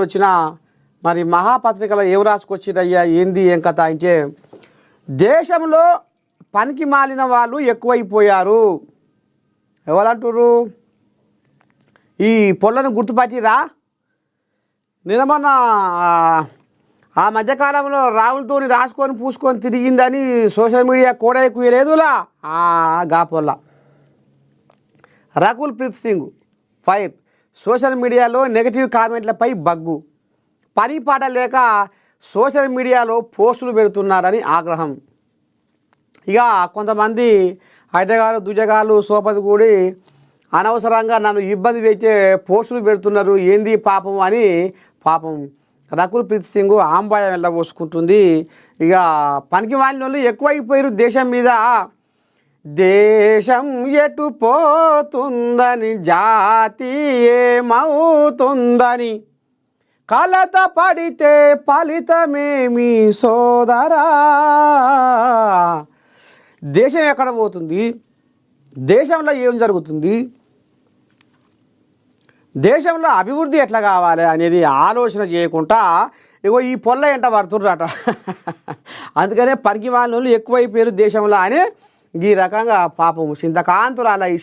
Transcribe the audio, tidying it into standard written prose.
వచ్చిన మరి మహాపత్రికలో ఏం రాసుకొచ్చిరయ్యా ఏంది ఏం కథ అంటే దేశంలో పనికి మాలిన వాళ్ళు ఎక్కువైపోయారు. ఎవరంటారు? ఈ పొల్లను గుర్తుపట్టిరా? నిన్న ఆ మధ్యకాలంలో రావులతోని రాసుకొని పూసుకొని తిరిగిందని సోషల్ మీడియా కూడా ఎక్కువ లేదులా గా పొల్ల రకుల్ ప్రీత్ సింగ్ ఫైర్. సోషల్ మీడియాలో నెగటివ్ కామెంట్లపై బగ్గు. పని పాట లేక సోషల్ మీడియాలో పోస్టులు పెడుతున్నారని ఆగ్రహం. ఇక కొంతమంది హైటగాలు దుజగాలు సోపతి కూడి అనవసరంగా నన్ను ఇబ్బంది పెట్టే పోస్టులు పెడుతున్నారు ఏంది పాపం అని పాపం రకుల్ ప్రీత్ సింగ్ ఆంబాయం వెళ్ళబోసుకుంటుంది. ఇక పనికి మాలిన వాళ్ళు ఎక్కువైపోయారు దేశం మీద. దేశం ఎటు పోతుందని జాతి ఏమవుతుందని కలత పడితే ఫలితమేమి సోదరా. దేశం ఎక్కడ పోతుంది, దేశంలో ఏం జరుగుతుంది, దేశంలో అభివృద్ధి ఎట్లా కావాలి అనేది ఆలోచన చేయకుండా ఇగో ఈ పొల్ల ఎంట పడుతుర్రట. అందుకనే పనికి వాళ్ళు ఎక్కువైపోయారు దేశంలో అని ఈ రకంగా పాపం చింతకాంతురాల ఈ